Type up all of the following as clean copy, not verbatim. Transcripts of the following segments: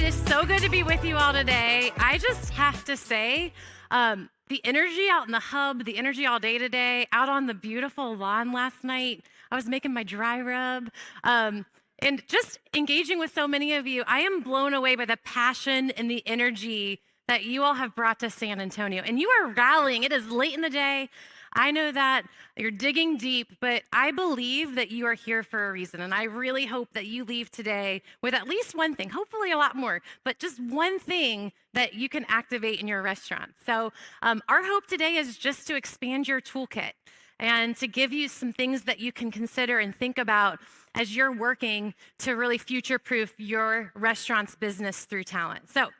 is so good to be with you all today. I just have to say, the energy out in the hub, the energy all day today, out on the beautiful lawn last night. I was making my dry rub. And just engaging with so many of you, I am blown away by the passion and the energy that you all have brought to San Antonio. And you are rallying. It is late in the day. I know that you're digging deep, but I believe that you are here for a reason. And I really hope that you leave today with at least one thing, hopefully a lot more, but just one thing that you can activate in your restaurant. So our hope today is just to expand your toolkit and to give you some things that you can consider and think about as you're working to really future-proof your restaurant's business through talent. So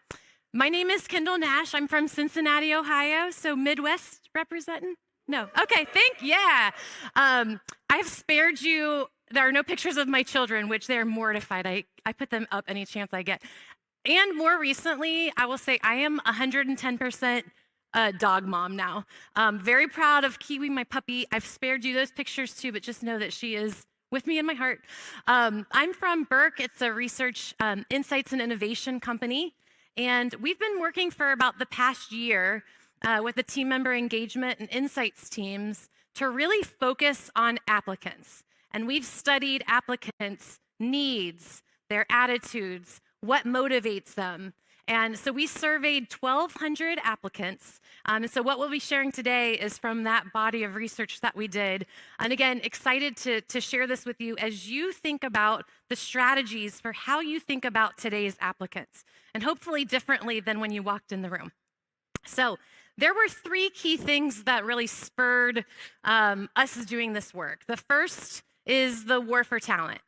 my name is Kendall Nash. I'm from Cincinnati, Ohio, so Midwest representing. No. Okay, yeah. I've spared you. There are no pictures of my children, which they're mortified. I put them up any chance I get. And more recently, I will say I am 110% a dog mom now. Very proud of Kiwi, my puppy. I've spared you those pictures too, but just know that she is with me in my heart. I'm from Burke. It's a research, insights and innovation company. And we've been working for about the past year with the team member engagement and insights teams to really focus on applicants. And we've studied applicants' needs, their attitudes, what motivates them. And so we surveyed 1,200 applicants. And so what we'll be sharing today is from that body of research that we did. And again, excited to share this with you as you think about the strategies for how you think about today's applicants, and hopefully differently than when you walked in the room. So there were three key things that really spurred us doing this work. The first is the war for talent.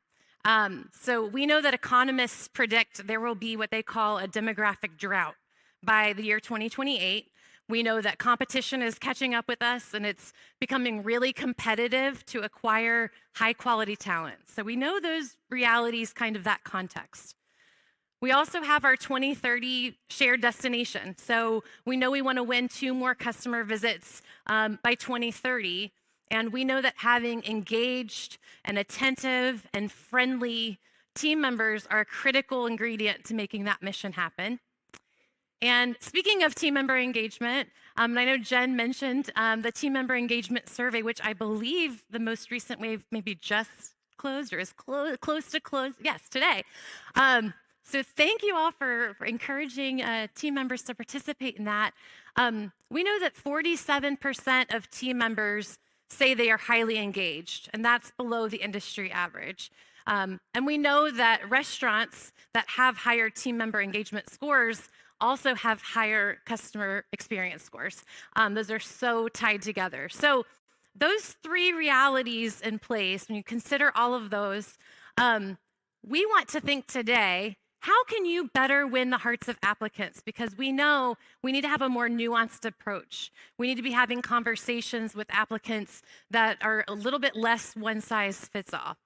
So we know that economists predict there will be what they call a demographic drought by the year 2028. We know that competition is catching up with us, and it's becoming really competitive to acquire high-quality talent. So we know those realities, kind of that context. We also have our 2030 shared destination. So we know we want to win 2 more customer visits by 2030. And we know that having engaged and attentive and friendly team members are a critical ingredient to making that mission happen. And speaking of team member engagement, and I know Jen mentioned the team member engagement survey, which I believe the most recent wave maybe just closed or is close to close. Yes, today. So thank you all for encouraging team members to participate in that. We know that 47% of team members say they are highly engaged, and that's below the industry average. And we know that restaurants that have higher team member engagement scores also have higher customer experience scores. Those are so tied together. So those 3 realities in place, when you consider all of those, we want to think today, how can you better win the hearts of applicants? Because we know we need to have a more nuanced approach. We need to be having conversations with applicants that are a little bit less one size fits all.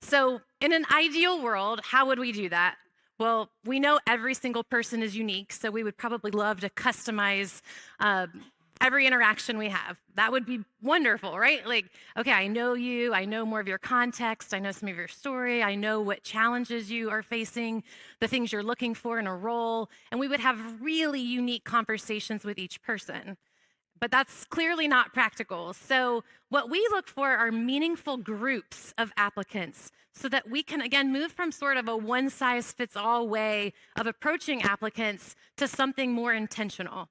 So in an ideal world, how would we do that? Well, we know every single person is unique, so we would probably love to customize every interaction we have. That would be wonderful, right? Like, okay, I know you, I know more of your context, I know some of your story, I know what challenges you are facing, the things you're looking for in a role, and we would have really unique conversations with each person. But that's clearly not practical. So what we look for are meaningful groups of applicants so that we can, again, move from sort of a one-size-fits-all way of approaching applicants to something more intentional.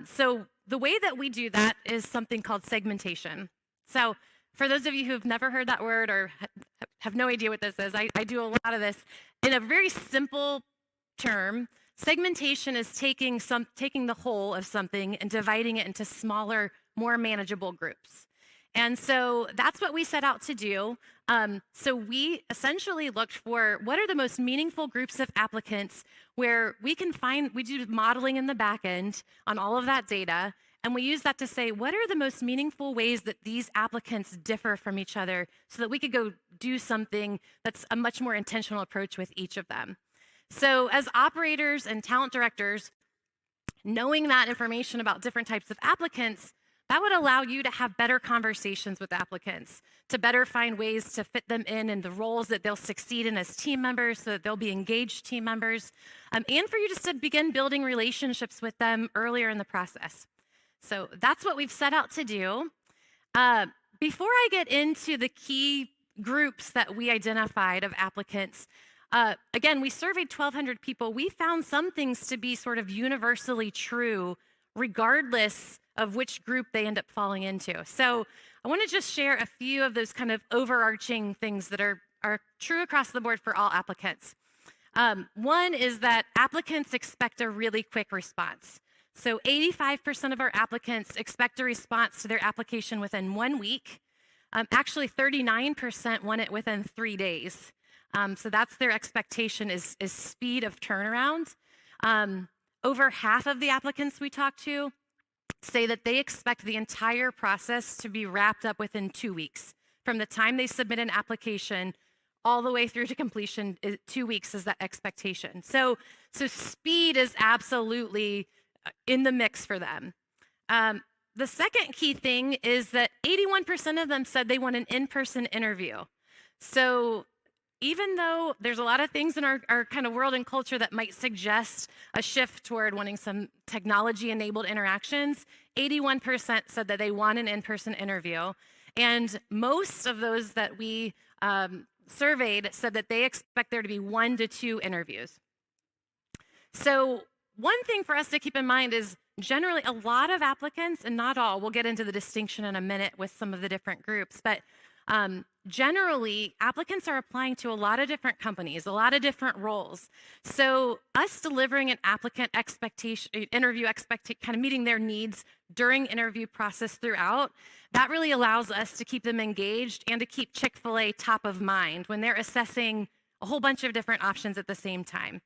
So the way that we do that is something called segmentation. So for those of you who've never heard that word or have no idea what this is, I do a lot of this. In a very simple term, segmentation is taking the whole of something and dividing it into smaller, more manageable groups. And so that's what we set out to do. So we essentially looked for what are the most meaningful groups of applicants where we do modeling in the back end on all of that data, and we use that to say, what are the most meaningful ways that these applicants differ from each other so that we could go do something that's a much more intentional approach with each of them. So as operators and talent directors, knowing that information about different types of applicants That would allow you to have better conversations with applicants, to better find ways to fit them in the roles that they'll succeed in as team members so that they'll be engaged team members, and for you just to begin building relationships with them earlier in the process. So that's what we've set out to do. Before I get into the key groups that we identified of applicants, again, we surveyed 1,200 people. We found some things to be sort of universally true, regardless of which group they end up falling into. So I want to just share a few of those kind of overarching things that are true across the board for all applicants. One is that applicants expect a really quick response. So 85% of our applicants expect a response to their application within 1 week. Actually, 39% want it within 3 days. So that's their expectation is speed of turnaround. Over half of the applicants we talked to say that they expect the entire process to be wrapped up within 2 weeks. From the time they submit an application all the way through to completion, 2 weeks is that expectation. So speed is absolutely in the mix for them. The second key thing is that 81% of them said they want an in-person interview. So even though there's a lot of things in our kind of world and culture that might suggest a shift toward wanting some technology-enabled interactions, 81% said that they want an in-person interview. And most of those that we surveyed said that they expect there to be 1 to 2 interviews. So one thing for us to keep in mind is generally a lot of applicants, and not all, we'll get into the distinction in a minute with some of the different groups, but generally applicants are applying to a lot of different companies, a lot of different roles. So us delivering an applicant interview expectation, kind of meeting their needs during interview process throughout, that really allows us to keep them engaged and to keep Chick-fil-A top of mind when they're assessing a whole bunch of different options at the same time.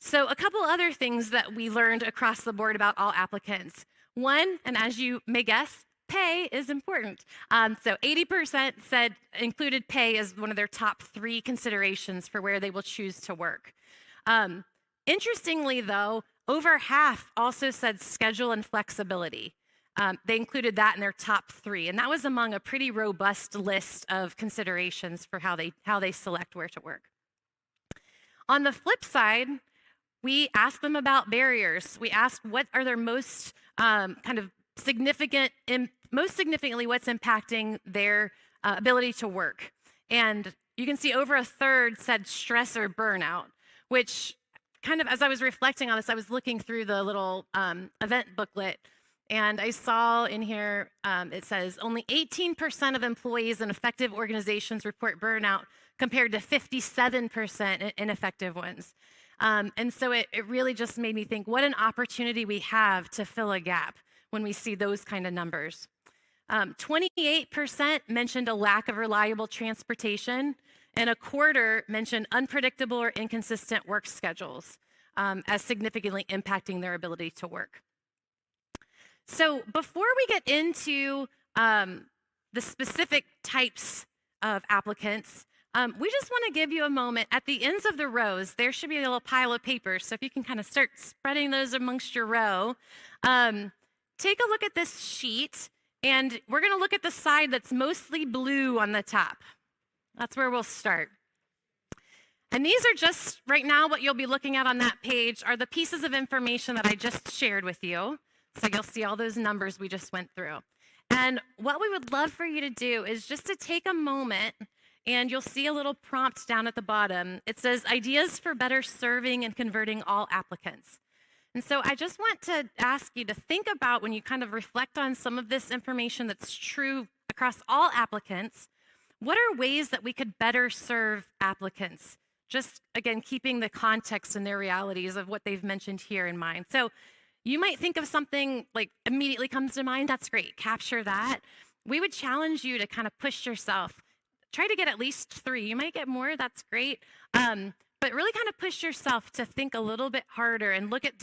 So a couple other things that we learned across the board about all applicants. One, and as you may guess, pay is important. So 80% said included pay as one of their top 3 considerations for where they will choose to work. Interestingly, though, over half also said schedule and flexibility. They included that in their top 3, and that was among a pretty robust list of considerations for how they select where to work. On the flip side, we asked them about barriers. We asked what are their most most significantly what's impacting their ability to work. And you can see over a third said stress or burnout, which kind of, as I was reflecting on this, I was looking through the little event booklet, and I saw in here, it says only 18% of employees in effective organizations report burnout compared to 57% in ineffective ones. And so it really just made me think what an opportunity we have to fill a gap when we see those kind of numbers. 28% mentioned a lack of reliable transportation, and a quarter mentioned unpredictable or inconsistent work schedules as significantly impacting their ability to work. So before we get into the specific types of applicants, we just want to give you a moment. At the ends of the rows, there should be a little pile of papers. So if you can kind of start spreading those amongst your row, take a look at this sheet, and we're going to look at the side that's mostly blue on the top. That's where we'll start. And these are just, right now, what you'll be looking at on that page are the pieces of information that I just shared with you. So you'll see all those numbers we just went through. And what we would love for you to do is just to take a moment, and you'll see a little prompt down at the bottom. It says, ideas for better serving and converting all applicants. And so I just want to ask you to think about, when you kind of reflect on some of this information that's true across all applicants, what are ways that we could better serve applicants? Just, again, keeping the context and their realities of what they've mentioned here in mind. So you might think of something like immediately comes to mind. That's great. Capture that. We would challenge you to kind of push yourself. Try to get at least 3. You might get more. That's great. But really kind of push yourself to think a little bit harder and look at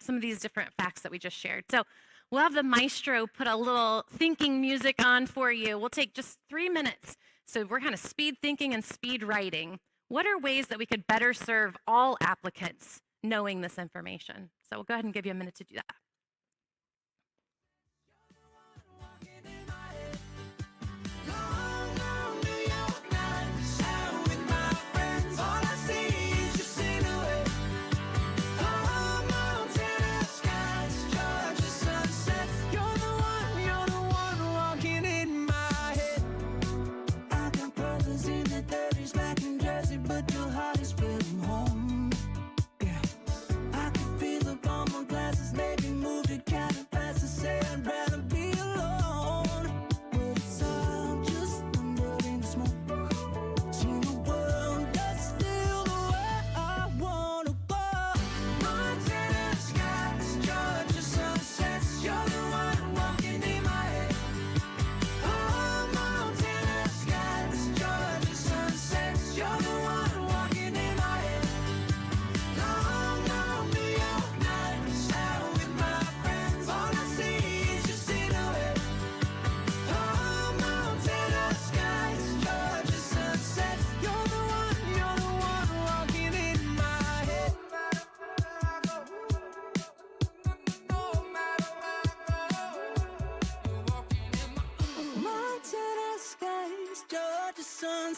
some of these different facts that we just shared. So we'll have the maestro put a little thinking music on for you. We'll take just 3 minutes. So we're kind of speed thinking and speed writing. What are ways that we could better serve all applicants knowing this information? So we'll go ahead and give you a minute to do that.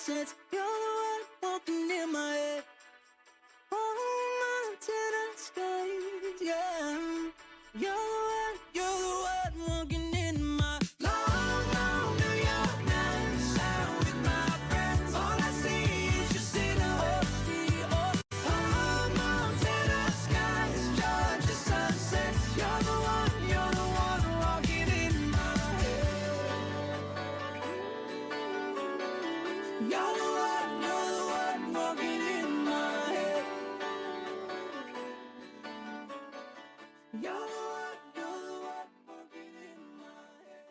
sunsets. You're the one walking in my head. Oh, mountain skies, yeah. You're the one walking in my long, long New York nights. Out with my friends, all I see is your silhouette. Oh, mountain skies, Georgia sunsets. You're the one walking in my head. You're the one walking in my head. You're the one walking in my head.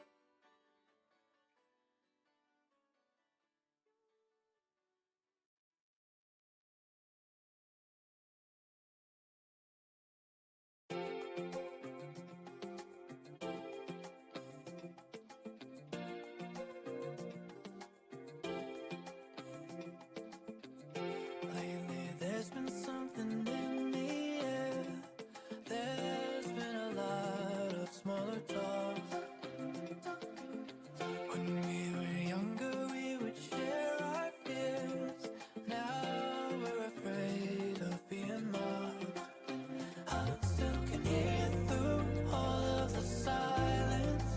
Lately there's been something in the air. There's been a lot of smaller talks. When we were younger, we would share our fears. Now we're afraid of being mocked. I still can hear you through all of the silence.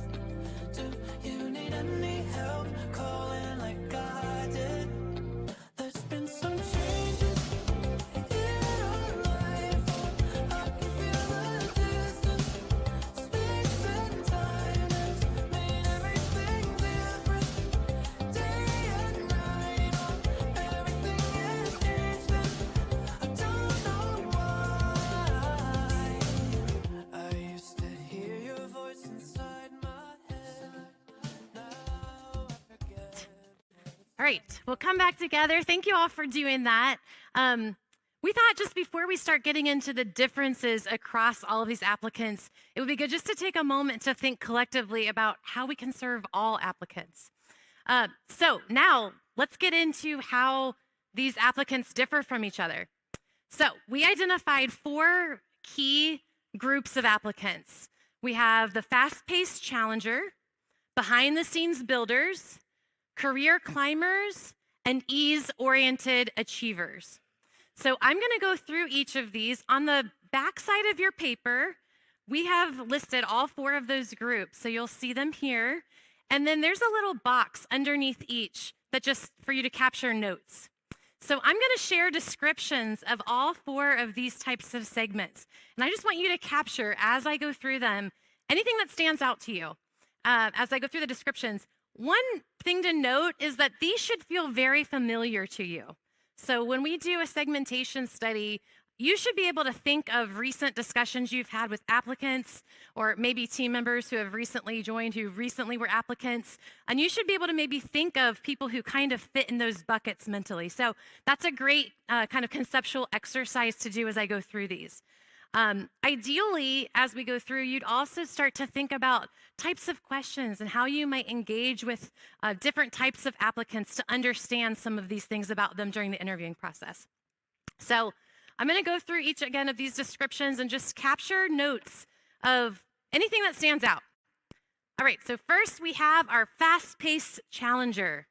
Do you need any help calling like I did? There's been some changes in our life. I can feel the distance. Space and time has made everything different. Day and night, everything has changed and I don't know why. I used to hear your voice inside my head. Now I forget. All right, we'll come back together. Thank you all for doing that. We thought just before we start getting into the differences across all of these applicants, it would be good just to take a moment to think collectively about how we can serve all applicants. So now let's get into how these applicants differ from each other. So we identified 4 key groups of applicants. We have the fast-paced challenger, behind-the-scenes builders, career climbers, and ease-oriented achievers. So I'm going to go through each of these. On the back side of your paper, we have listed all 4 of those groups. So you'll see them here. And then there's a little box underneath each that just for you to capture notes. So I'm going to share descriptions of all 4 of these types of segments. And I just want you to capture, as I go through them, anything that stands out to you. As I go through the descriptions, one thing to note is that these should feel very familiar to you. So when we do a segmentation study, you should be able to think of recent discussions you've had with applicants or maybe team members who have recently joined who recently were applicants. And you should be able to maybe think of people who kind of fit in those buckets mentally. So that's a great kind of conceptual exercise to do as I go through these. Ideally, as we go through, you'd also start to think about types of questions and how you might engage with different types of applicants to understand some of these things about them during the interviewing process. So I'm going to go through each again of these descriptions and just capture notes of anything that stands out. All right, so first we have our fast-paced challenger.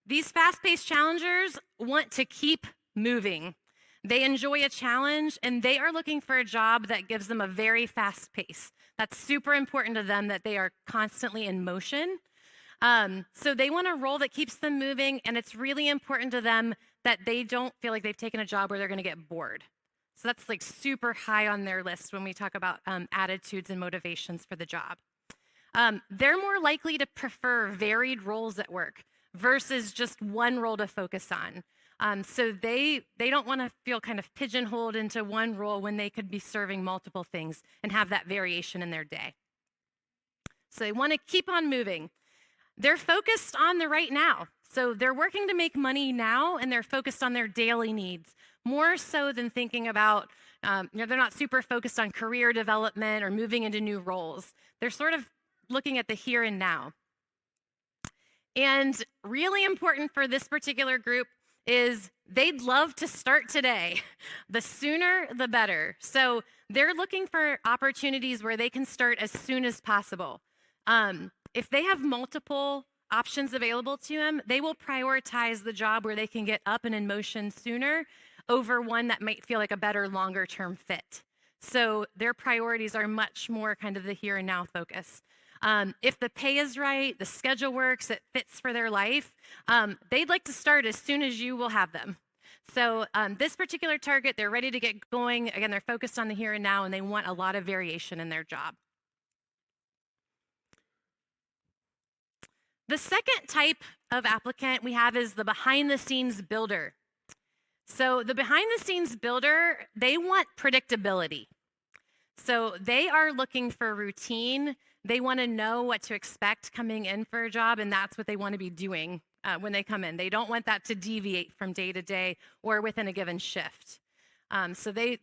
These fast-paced challengers want to keep moving. They enjoy a challenge, and they are looking for a job that gives them a very fast pace. That's super important to them, that they are constantly in motion. So they want a role that keeps them moving, and it's really important to them that they don't feel like they've taken a job where they're going to get bored. So that's like super high on their list when we talk about attitudes and motivations for the job. They're more likely to prefer varied roles at work versus just one role to focus on. So they don't want to feel kind of pigeonholed into one role when they could be serving multiple things and have that variation in their day. So they want to keep on moving. They're focused on the right now. So they're working to make money now, and they're focused on their daily needs, more so than thinking about, they're not super focused on career development or moving into new roles. They're sort of looking at the here and now. And really important for this particular group is they'd love to start today. The sooner, the better. So they're looking for opportunities where they can start as soon as possible. If they have multiple options available to them, they will prioritize the job where they can get up and in motion sooner over one that might feel like a better longer term fit. So their priorities are much more kind of the here and now focus. If the pay is right, the schedule works, it fits for their life, they'd like to start as soon as you will have them. So this particular target, they're ready to get going. Again, they're focused on the here and now, and they want a lot of variation in their job. The second type of applicant we have is the behind the scenes builder. So the behind the scenes builder, they want predictability. So they are looking for routine. They want to know what to expect coming in for a job, and that's what they want to be doing when they come in. They don't want that to deviate from day to day or within a given shift. So they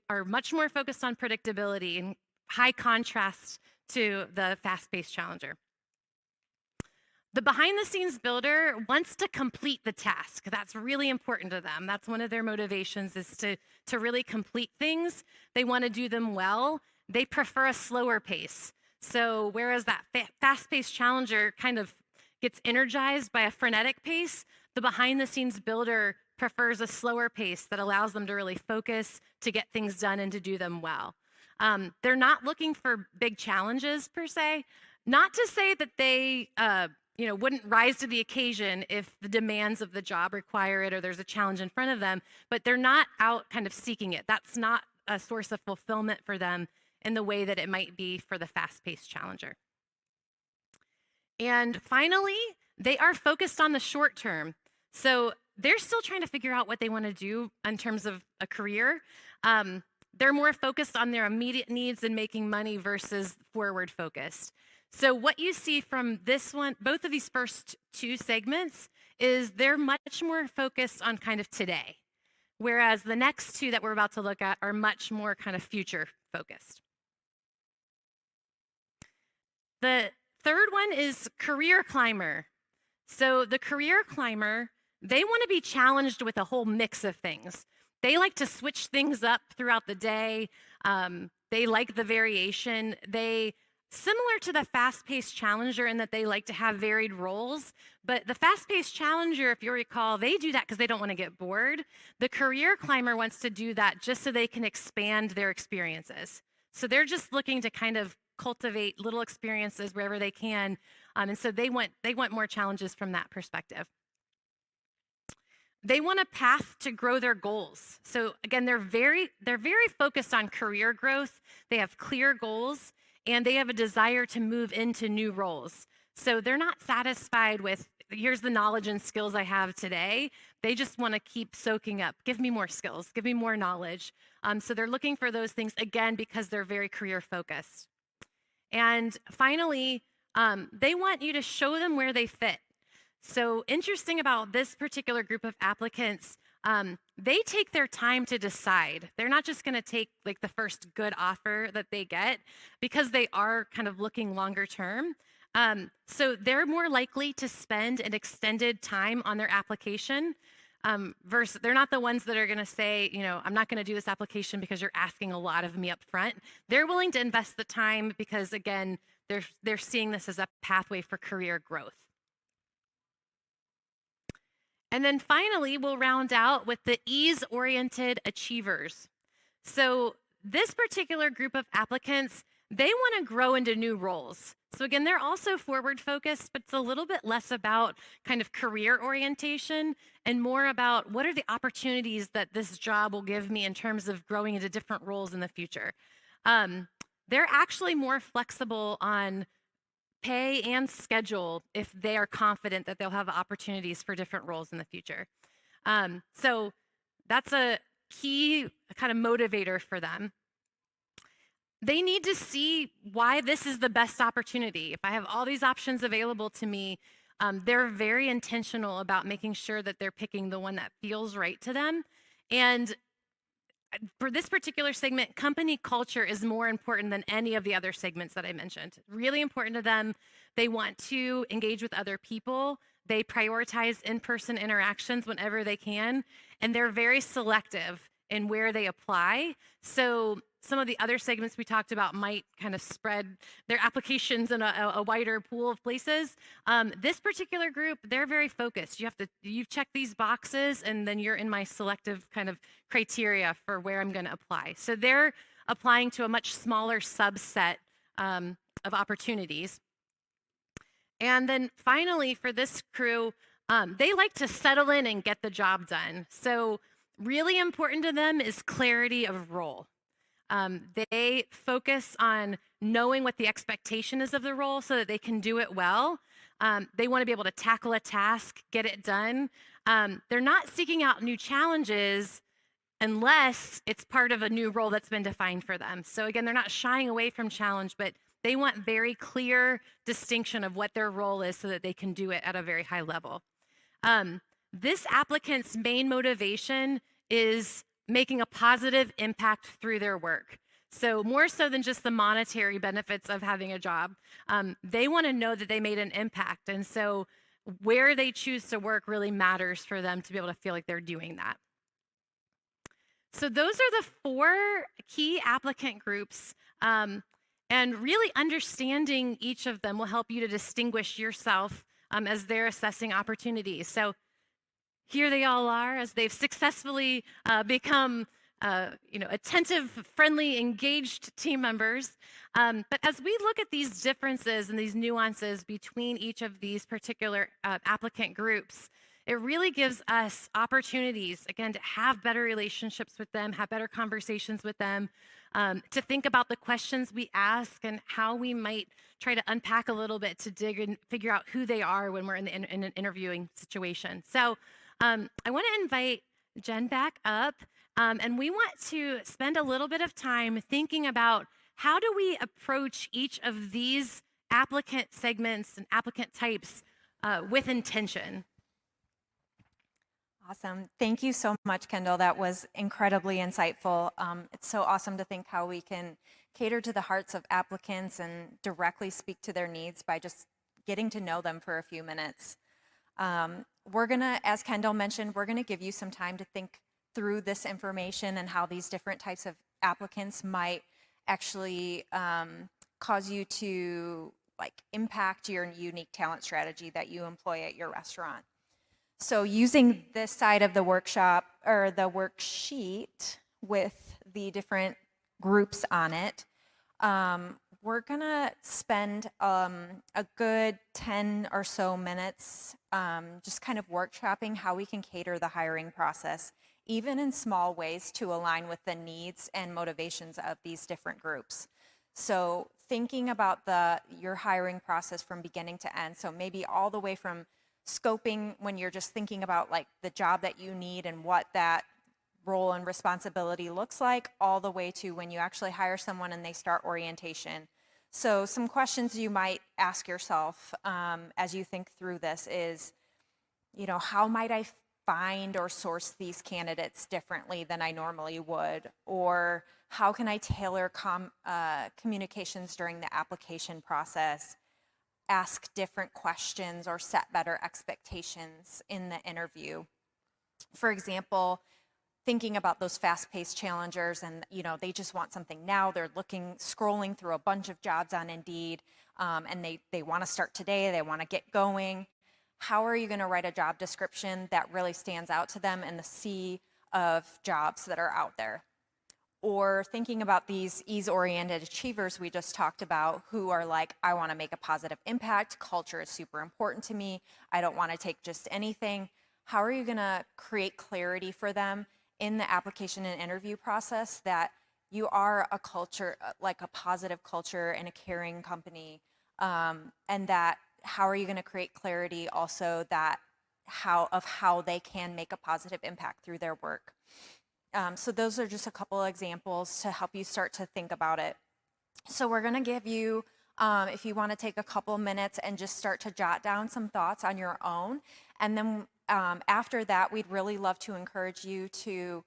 are much more focused on predictability and high contrast to the fast-paced challenger. The behind the scenes builder wants to complete the task. That's really important to them. That's one of their motivations, is to really complete things. They want to do them well. They prefer a slower pace. So whereas that fast-paced challenger kind of gets energized by a frenetic pace, the behind the scenes builder prefers a slower pace that allows them to really focus, to get things done, and to do them well. They're not looking for big challenges per se. Not to say that they wouldn't rise to the occasion if the demands of the job require it or there's a challenge in front of them, but they're not out kind of seeking it. That's not a source of fulfillment for them in the way that it might be for the fast-paced challenger. And finally, they are focused on the short term. So they're still trying to figure out what they want to do in terms of a career. They're more focused on their immediate needs and making money versus forward focused. So what you see from this one, both of these first two segments, is they're much more focused on kind of today, whereas the next two that we're about to look at are much more kind of future focused. The third one is career climber. So the career climber, they want to be challenged with a whole mix of things. They like to switch things up throughout the day. They like the variation. Similar to the fast-paced challenger in that they like to have varied roles, but the fast-paced challenger, if you recall, they do that because they don't want to get bored. The career climber wants to do that just so they can expand their experiences. So they're just looking to kind of cultivate little experiences wherever they can, and so they want more challenges from that perspective. They want a path to grow their goals. So again, they're very focused on career growth. They have clear goals, and they have a desire to move into new roles. So they're not satisfied with, here's the knowledge and skills I have today. They just want to keep soaking up. Give me more skills, give me more knowledge. So they're looking for those things, again, because they're very career focused. And finally, they want you to show them where they fit. So interesting about this particular group of applicants, they take their time to decide. They're not just going to take like the first good offer that they get, because they are kind of looking longer term. So they're more likely to spend an extended time on their application, versus they're not the ones that are going to say, I'm not going to do this application because you're asking a lot of me up front. They're willing to invest the time because, again, they're seeing this as a pathway for career growth. And then finally, we'll round out with the ease-oriented achievers. So this particular group of applicants, they want to grow into new roles. So again, they're also forward-focused, but it's a little bit less about kind of career orientation and more about what are the opportunities that this job will give me in terms of growing into different roles in the future. They're actually more flexible on pay and schedule if they are confident that they'll have opportunities for different roles in the future. So that's a key kind of motivator for them. They need to see why this is the best opportunity. If I have all these options available to me, they're very intentional about making sure that they're picking the one that feels right to them. And for this particular segment, company culture is more important than any of the other segments that I mentioned. Really important to them. They want to engage with other people. They prioritize in-person interactions whenever they can, and they're very selective in where they apply. So some of the other segments we talked about might kind of spread their applications in a wider pool of places. This particular group, they're very focused. You check these boxes, and then you're in my selective kind of criteria for where I'm going to apply. So they're applying to a much smaller subset of opportunities. And then finally, for this crew, they like to settle in and get the job done. So really important to them is clarity of role. They focus on knowing what the expectation is of the role so that they can do it well. They want to be able to tackle a task, get it done. They're not seeking out new challenges unless it's part of a new role that's been defined for them. So again, they're not shying away from challenge, but they want very clear distinction of what their role is so that they can do it at a very high level. This applicant's main motivation is making a positive impact through their work. So more so than just the monetary benefits of having a job, they want to know that they made an impact. And so where they choose to work really matters for them to be able to feel like they're doing that. So those are the 4 key applicant groups. And really understanding each of them will help you to distinguish yourself as they're assessing opportunities. So here they all are as they've successfully become attentive, friendly, engaged team members. But as we look at these differences and these nuances between each of these particular applicant groups, it really gives us opportunities, again, to have better relationships with them, have better conversations with them, to think about the questions we ask and how we might try to unpack a little bit to dig and figure out who they are when we're in an interviewing situation. So I want to invite Jen back up, and we want to spend a little bit of time thinking about how do we approach each of these applicant segments and applicant types with intention. Awesome. Thank you so much, Kendall. That was incredibly insightful. It's so awesome to think how we can cater to the hearts of applicants and directly speak to their needs by just getting to know them for a few minutes. We're gonna, as Kendall mentioned, we're gonna give you some time to think through this information and how these different types of applicants might actually cause you to impact your unique talent strategy that you employ at your restaurant. So using this side of the workshop or the worksheet with the different groups on it, we're gonna spend a good 10 or so minutes just kind of workshopping how we can cater the hiring process, even in small ways, to align with the needs and motivations of these different groups. So thinking about your hiring process from beginning to end, so maybe all the way from scoping when you're just thinking about the job that you need and what that role and responsibility looks like, all the way to when you actually hire someone and they start orientation. So some questions you might ask yourself as you think through this is, how might I find or source these candidates differently than I normally would? Or how can I tailor communications during the application process? Ask different questions or set better expectations in the interview. For example, thinking about those fast-paced challengers and they just want something now. They're scrolling through a bunch of jobs on Indeed, and they want to start today. They want to get going. How are you going to write a job description that really stands out to them in the sea of jobs that are out there? Or thinking about these ease-oriented achievers we just talked about who are I want to make a positive impact. Culture is super important to me. I don't want to take just anything. How are you going to create clarity for them in the application and interview process that you are a culture, a positive culture and a caring company, and that how are you going to create clarity also that how they can make a positive impact through their work? So those are just a couple of examples to help you start to think about it. So we're going to give you, if you want to take a couple minutes and just start to jot down some thoughts on your own. And then after that, we'd really love to encourage you to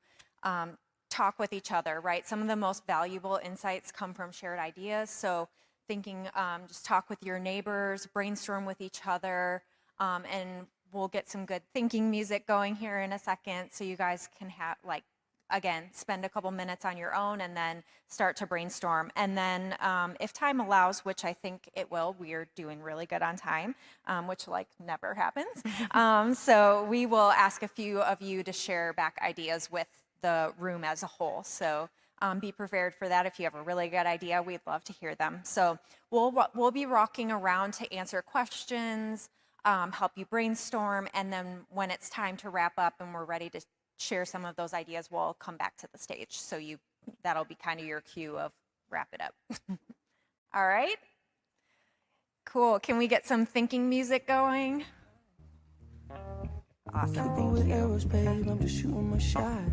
talk with each other, right? Some of the most valuable insights come from shared ideas. So thinking, just talk with your neighbors, brainstorm with each other, and we'll get some good thinking music going here in a second so you guys can have again, spend a couple minutes on your own and then start to brainstorm. And then if time allows, which I think it will, we're doing really good on time, which like never happens. So we will ask a few of you to share back ideas with the room as a whole. So be prepared for that. If you have a really good idea, we'd love to hear them. So we'll be rocking around to answer questions, help you brainstorm, and then when it's time to wrap up and we're ready to share some of those ideas, we'll come back to the stage. So that'll be kind of your cue of wrap it up. All right? Cool. Can we get some thinking music going? Awesome. Thank you. Arrows, babe, I'm just shooting my shot.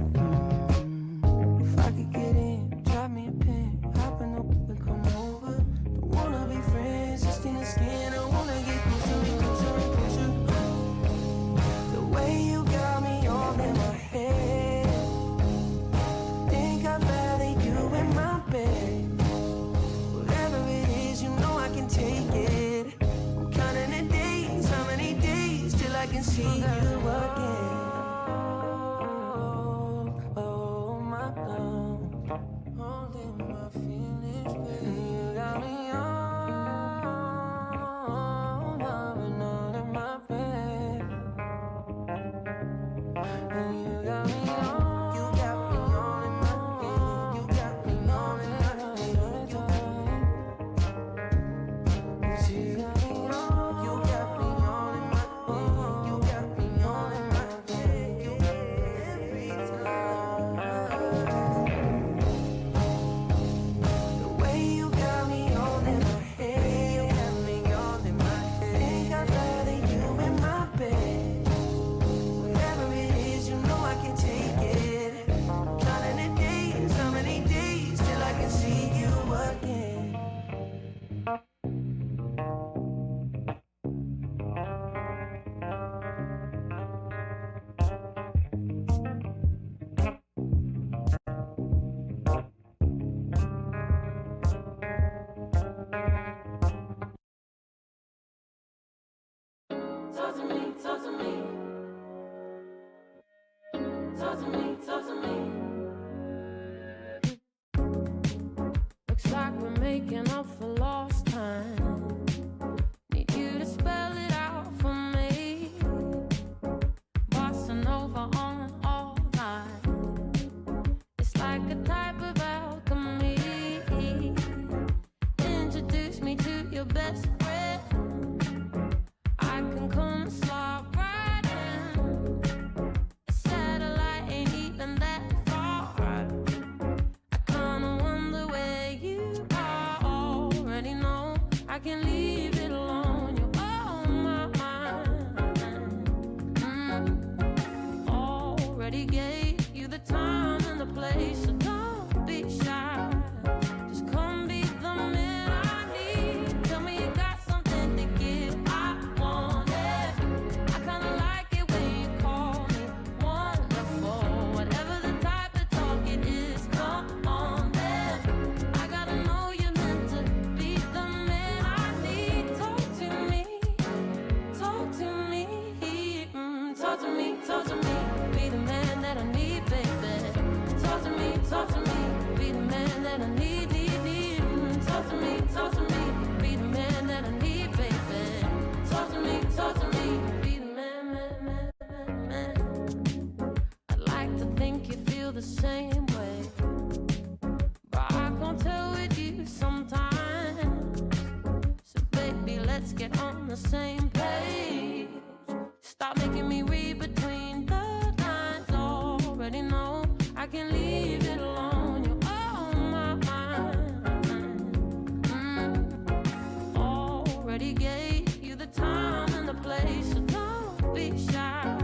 If I could get in, drop me a pin, hop in the whip and come over. Don't wanna be friends, just in the skin. I wanna get closer. The way you got me all in my head, think I'd rather you in my bed. Whatever it is, you know I can take it. I'm counting the days, how many days till I can see you again. Oh, my love, holding my feelings, baby. You got me on, loving all in my bed. And you got me on, you got me on in my bed. You got me on in my bed. You got me on, you got me on in my bed. You got me on in my bed. Every time. The way you got me all in my head, you got me all in my head. Think I'd rather you in my bed. Whatever it is, you know I can take it. Counting the days, how many days till I can see you again. Talk to me, talk to me. Talk to me, talk to me. Looks like we're making up for lost time. Need you to spell it out for me. Bossing over on all night. It's like a type of alchemy. Introduce me to your best friend. I can come slide right in. A satellite ain't even that far. I kinda wonder where you are. Already know I can leave it alone. You're on my mind. Already gave you the time and the place, so don't be shy. Just come be the man I need. Tell me you got something to give. I want it. I kinda like it when you call me wonderful. Whatever the type of talk it is, come on then. I gotta know you're meant to be the man I need. Talk to me, talk to me, talk to me, talk to me. Be the man that I need, baby. Talk to me, be the man that I need, need. Talk to me, be the man that I need, baby. Talk to me, be the man. I'd like to think you feel the same way, but I can't tell with you sometimes. So baby, let's get on the same page. Stop making me read between the lines. Already know I can leave it alone. You're on my mind. Already gave you the time and the place, so don't be shy.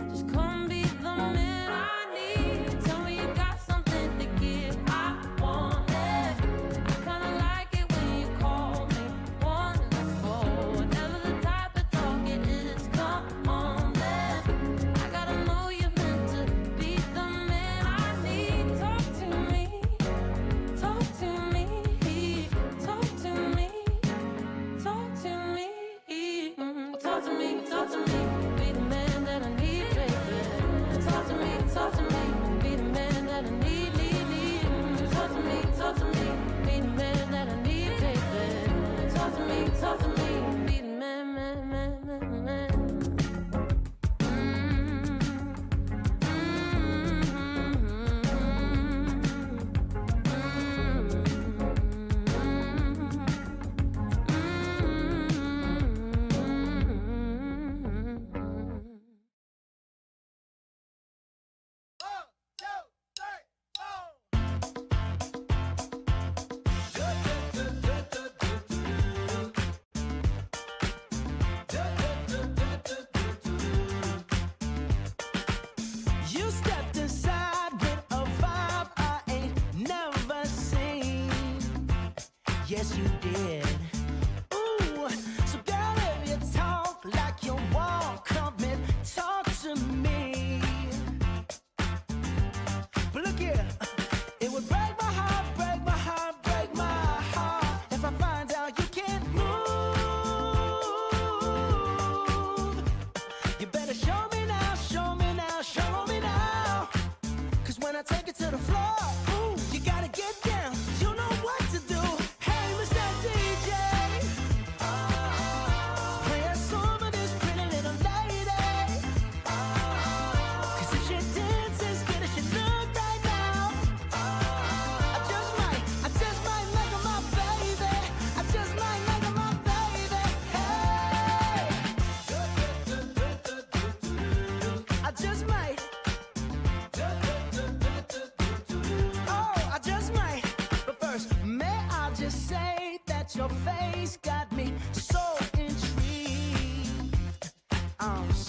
Just come be the man I need. Tell me you got something to give. I want it. I kinda like it when you call me wonderful. Whatever the type of talk it is, come on then.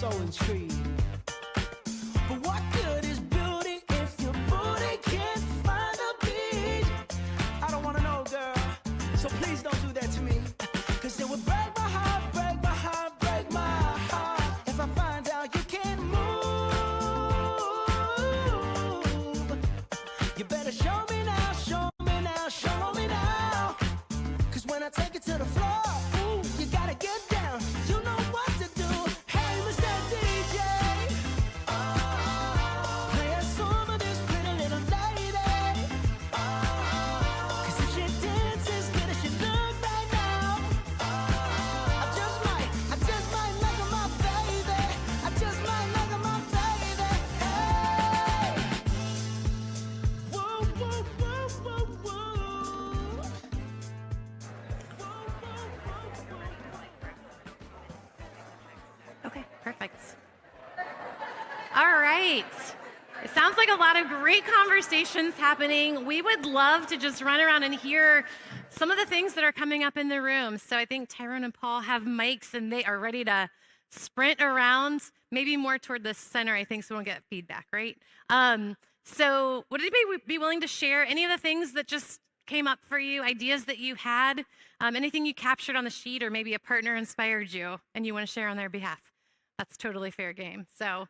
so intrigued. But what good is beauty if your booty can't find the beach? I don't wanna know, girl, so please don't do that to me. Cause it would break my heart, break my heart, break my heart if I find out you can't move. You better show me now, show me now, show me now. Cause when I take it to the floor, ooh, you gotta get down. You know what to do. Hey, Mr. DJ, play a song of this pretty little lady. Cause if she dances good as she look right now, I just might make her my baby. I just might make her my baby. Hey, whoa, whoa, whoa, whoa, whoa. Okay, perfect. All right. It sounds like a lot of great conversations happening. We would love to just run around and hear some of the things that are coming up in the room. So I think Tyrone and Paul have mics and they are ready to sprint around, maybe more toward the center, I think, so we won't get feedback, right? So would anybody be willing to share any of the things that just came up for you, ideas that you had, anything you captured on the sheet, or maybe a partner inspired you and you want to share on their behalf? That's totally fair game. So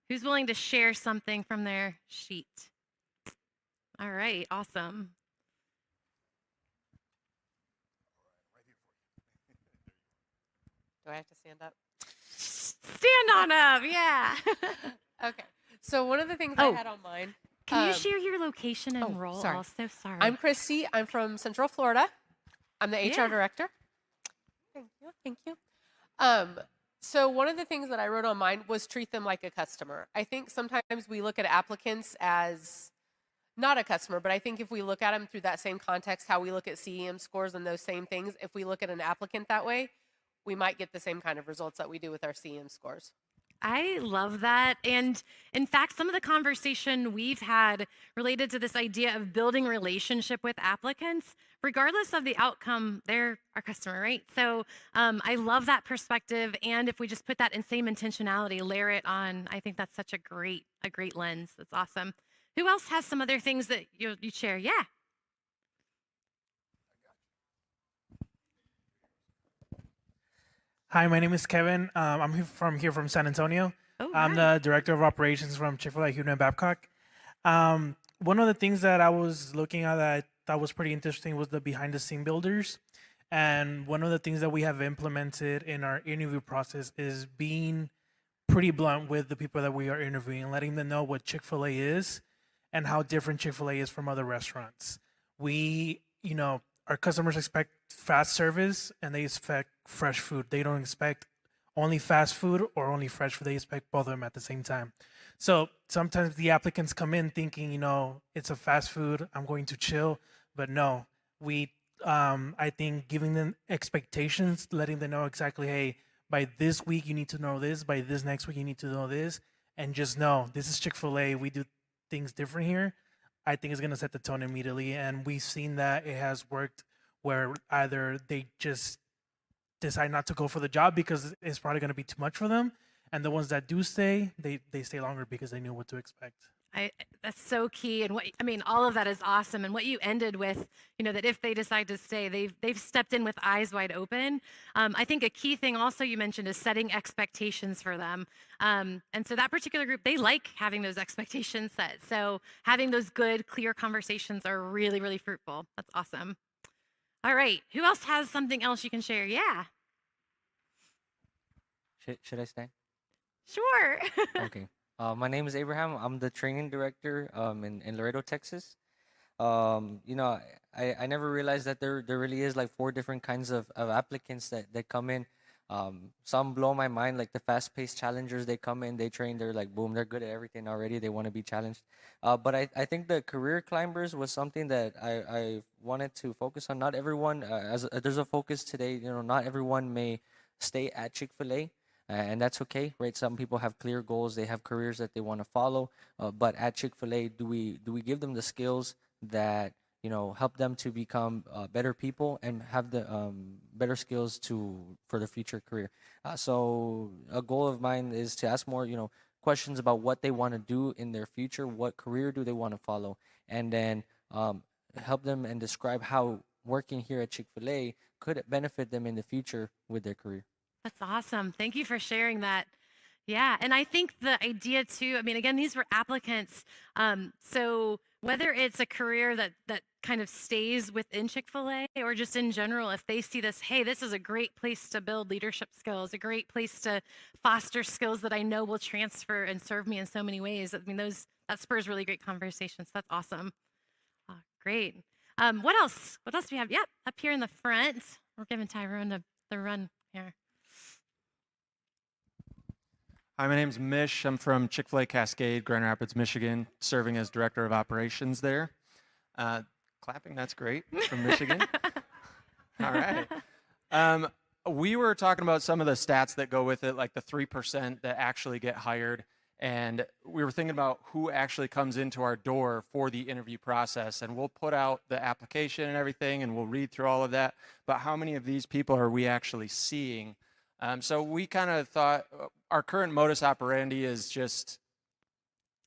who's willing to share something from their sheet? All right, awesome. Do I have to stand up? Stand on up, yeah. Okay. So one of the things Oh. I had on mine. Can you share your location and role sorry. also? Sorry. I'm Christy. I'm from Central Florida. I'm the HR Yeah. director. Thank you. Thank you. So one of the things that I wrote on mine was treat them like a customer. I think sometimes we look at applicants as not a customer, but I think if we look at them through that same context, how we look at CEM scores and those same things, if we look at an applicant that way, we might get the same kind of results that we do with our CEM scores. I love that. And in fact, some of the conversation we've had related to this idea of building relationship with applicants, regardless of the outcome, they're our customer, right? So I love that perspective. And if we just put that in same intentionality, layer it on, I think that's such a great lens. That's awesome. Who else has some other things that you share? Yeah. Hi, my name is Kevin. I'm here from San Antonio. Oh, I'm hi. the director of operations from Chick-fil-A here in Babcock. One of the things that I was looking at that I thought was pretty interesting was the behind the scene builders. And one of the things that we have implemented in our interview process is being pretty blunt with the people that we are interviewing, letting them know what Chick-fil-A is and how different Chick-fil-A is from other restaurants. Our customers expect fast service and they expect fresh food. They don't expect only fast food or only fresh food. They expect both of them at the same time. So sometimes the applicants come in thinking, it's a fast food, I'm going to chill. But no, I think giving them expectations, letting them know exactly, hey, by this week you need to know this, by this next week you need to know this, and just know this is Chick-fil-A. We do things different here. I think it's going to set the tone immediately. And we've seen that it has worked where either they just decide not to go for the job because it's probably going to be too much for them. And the ones that do stay, they stay longer because they knew what to expect. That's so key. And all of that is awesome. And what you ended with, that if they decide to stay, they've stepped in with eyes wide open. I think a key thing also you mentioned is setting expectations for them. And so that particular group, they like having those expectations set. So having those good, clear conversations are really, really fruitful. That's awesome. All right. Who else has something else you can share? Yeah. Should I stay? Sure. Okay. My name is Abraham. I'm the training director in Laredo, Texas. I never realized that there really is like 4 different kinds of applicants that come in. Some blow my mind, like the fast-paced challengers. They come in, they train, they're like, boom, they're good at everything already. They want to be challenged. But I think the career climbers was something that I wanted to focus on. Not everyone, there's a focus today, not everyone may stay at Chick-fil-A. And that's okay, right? Some people have clear goals. They have careers that they want to follow. But at Chick-fil-A, do we give them the skills that help them to become better people and have the better skills for their future career. So a goal of mine is to ask more, questions about what they want to do in their future, what career do they want to follow, and then help them and describe how working here at Chick-fil-A could benefit them in the future with their career. That's awesome. Thank you for sharing that. Yeah, and I think the idea too, I mean, again, these were applicants. So whether it's a career that kind of stays within Chick-fil-A or just in general, if they see this, hey, this is a great place to build leadership skills, a great place to foster skills that I know will transfer and serve me in so many ways. I mean, that spurs really great conversations. That's awesome. Great. What else? What else do we have? Yep, up here in the front. We're giving Tyrone the run here. Hi, my name's Mish. I'm from Chick-fil-A Cascade, Grand Rapids, Michigan, serving as Director of Operations there. Clapping, that's great, from Michigan. All right. We were talking about some of the stats that go with it, like the 3% that actually get hired. And we were thinking about who actually comes into our door for the interview process. And we'll put out the application and everything, and we'll read through all of that. But how many of these people are we actually seeing? So we kind of thought our current modus operandi is just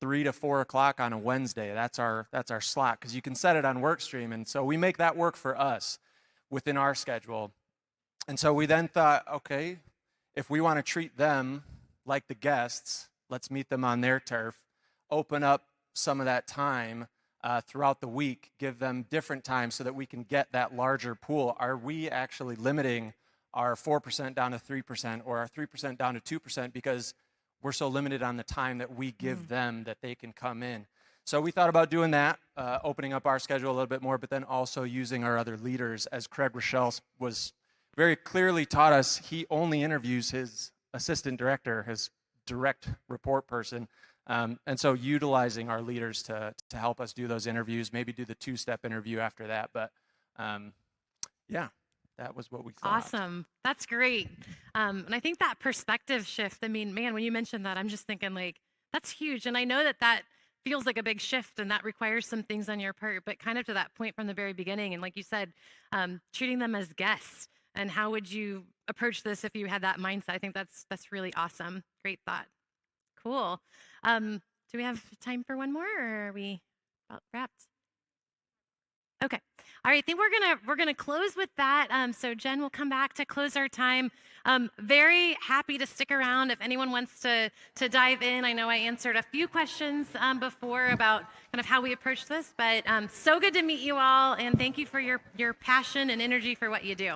3 to 4 o'clock on a Wednesday. That's our slot, because you can set it on WorkStream. And so we make that work for us within our schedule. And so we then thought, okay, if we want to treat them like the guests, let's meet them on their turf, open up some of that time throughout the week, give them different times so that we can get that larger pool. Are we actually limiting our 4% down to 3% or our 3% down to 2% because we're so limited on the time that we give them that they can come in? So we thought about doing that, opening up our schedule a little bit more, but then also using our other leaders. As Craig Rochelle was very clearly taught us, he only interviews his assistant director, his direct report person. And so utilizing our leaders to help us do those interviews, maybe do the 2-step interview after that. But yeah, that was what we thought. Awesome. That's great. And I think that perspective shift, I mean, man, when you mentioned that, I'm just thinking like, that's huge. And I know that feels like a big shift and that requires some things on your part, but kind of to that point from the very beginning. And like you said, treating them as guests, and how would you approach this if you had that mindset? I think that's really awesome. Great thought. Cool. Do we have time for one more, or are we about wrapped? Okay. All right. I think we're gonna close with that. So Jen will come back to close our time. Very happy to stick around if anyone wants to dive in. I know I answered a few questions before about kind of how we approach this, but so good to meet you all, and thank you for your passion and energy for what you do.